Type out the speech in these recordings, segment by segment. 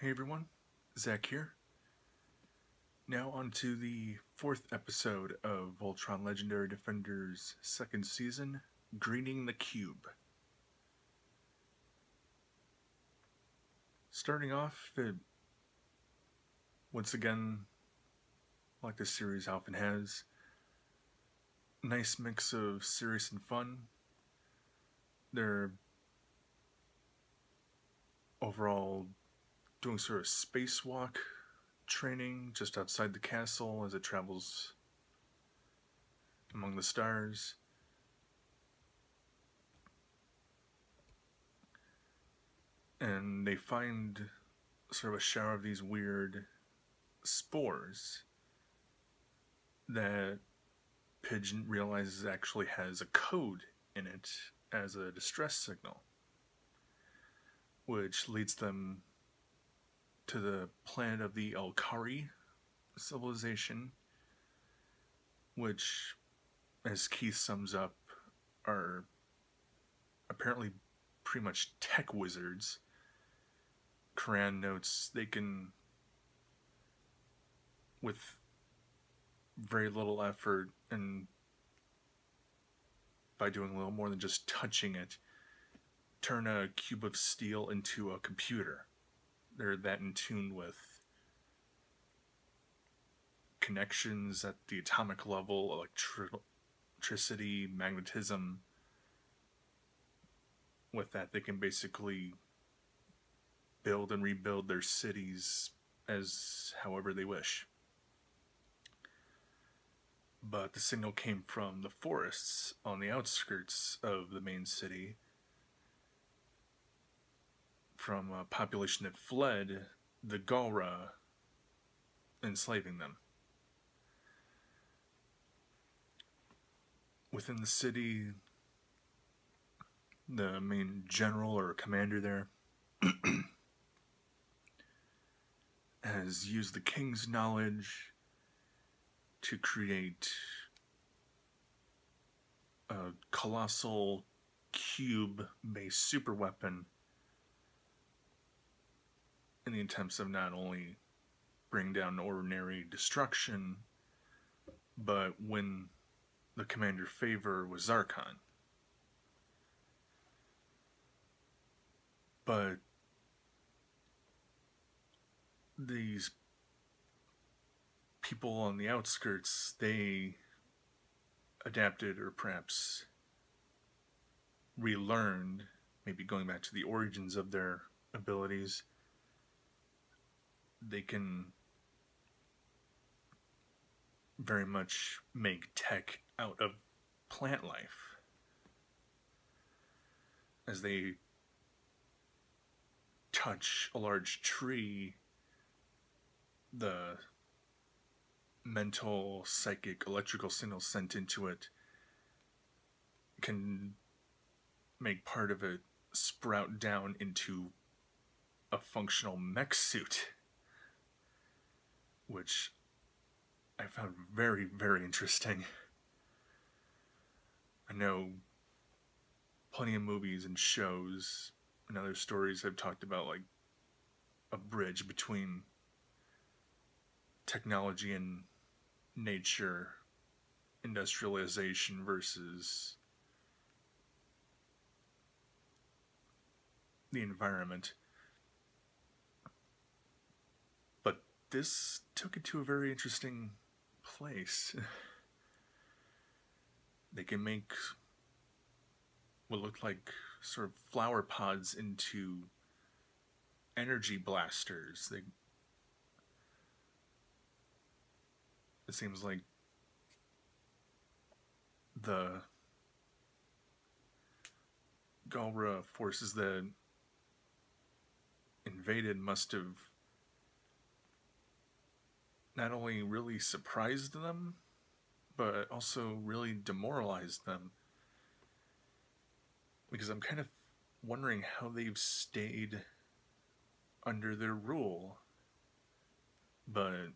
Hey everyone, Zach here. Now on to the fourth episode of Voltron Legendary Defender's second season, Greening the Cube. Starting off, once again, like this series often has, nice mix of serious and fun. They're overall doing sort of spacewalk training just outside the castle as it travels among the stars. And they find sort of a shower of these weird spores that Pigeon realizes actually has a code in it as a distress signal, which leads them to the planet of the Olkari civilization, which, as Keith sums up, are apparently pretty much tech wizards. Coran notes they can, with very little effort and by doing a little more than just touching it, turn a cube of steel into a computer. They're that in tune with connections at the atomic level, electricity, magnetism. With that, they can basically build and rebuild their cities as however they wish. But the signal came from the forests on the outskirts of the main city, from a population that fled the Allura, enslaving them. Within the city, the main general or commander there has used the king's knowledge to create a colossal cube-based superweapon in the attempts of not only bring down ordinary destruction, but win the commander favor with Zarkon. But these people on the outskirts, they adapted or perhaps relearned, maybe going back to the origins of their abilities. They can very much make tech out of plant life. As they touch a large tree, the mental, psychic, electrical signals sent into it can make part of it sprout down into a functional mech suit, which I found very, very interesting. I know plenty of movies and shows and other stories have talked about like a bridge between technology and nature, industrialization versus the environment. But this took it to a very interesting place. They can make what looked like sort of flower pods into energy blasters. It seems like the Galra forces that invaded must have not only really surprised them, but also really demoralized them. Because I'm kind of wondering how they've stayed under their rule. But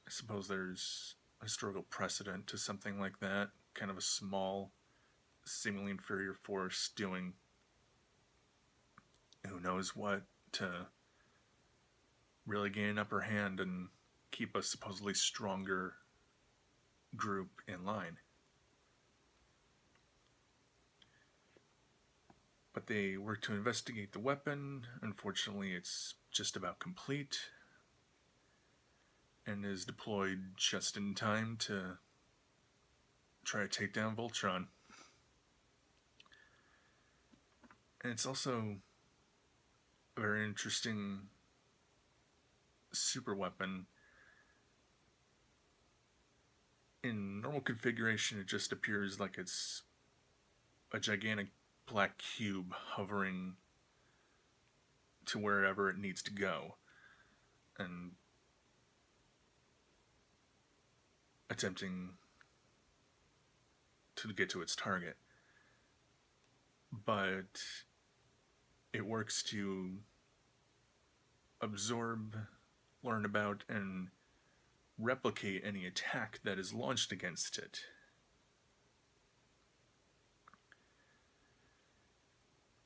I suppose there's historical precedent to something like that. Kind of a small, seemingly inferior force doing, who knows what to really gain an upper hand and keep a supposedly stronger group in line. But they work to investigate the weapon. Unfortunately, it's just about complete and is deployed just in time to try to take down Voltron. And it's also a very interesting super weapon. In normal configuration, it just appears like it's a gigantic black cube hovering to wherever it needs to go and attempting to get to its target. But it works to absorb, learn about, and replicate any attack that is launched against it.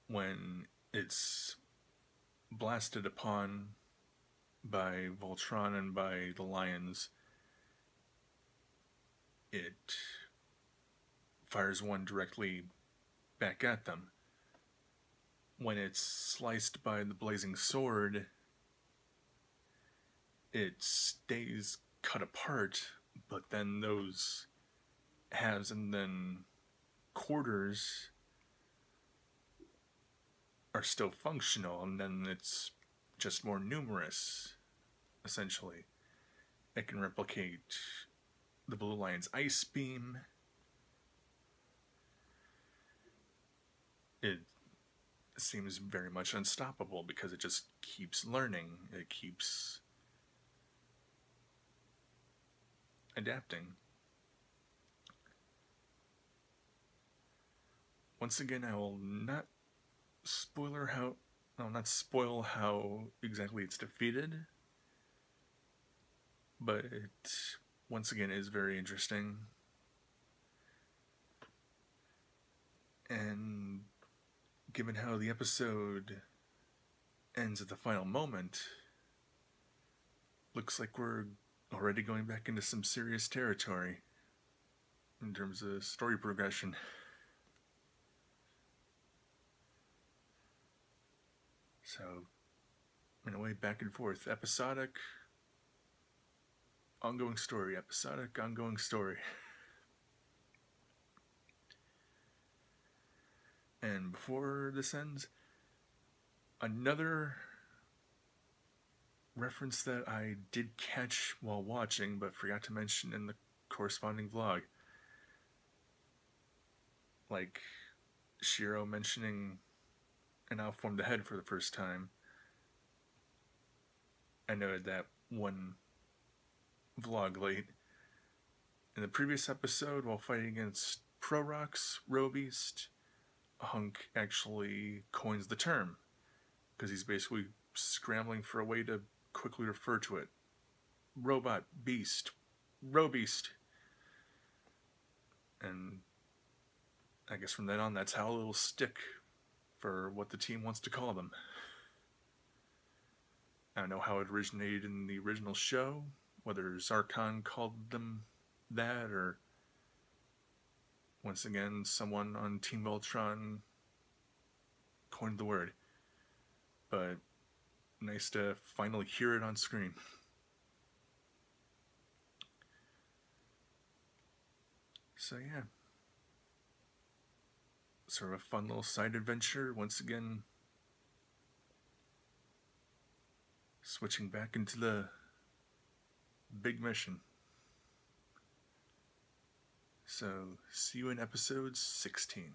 When it's blasted upon by Voltron and by the lions, it fires one directly back at them. When it's sliced by the blazing sword, it stays cut apart, but then those halves and then quarters are still functional, and then it's just more numerous, essentially. It can replicate the Blue Lion's ice beam. It seems very much unstoppable because it just keeps learning. It keeps adapting. Once again, I will not spoil how exactly it's defeated, but it once again is very interesting. And given how the episode ends at the final moment, looks like we're already going back into some serious territory in terms of story progression. So, in a way, back and forth. Episodic, ongoing story. Episodic, ongoing story. And before this ends, another reference that I did catch while watching, but forgot to mention in the corresponding vlog. Like Shiro mentioning an outformed head for the first time. I noted that one vlog late. In the previous episode, while fighting against Prorox, Robeast, Hunk actually coins the term, because he's basically scrambling for a way to quickly refer to it. Robot, beast, Robeast. And I guess from then on, that's how it'll stick for what the team wants to call them. I don't know how it originated in the original show, whether Zarkon called them that, or once again, someone on Team Voltron coined the word. But nice to finally hear it on screen. So yeah. Sort of a fun little side adventure. Once again, switching back into the big mission. So, see you in episode 16.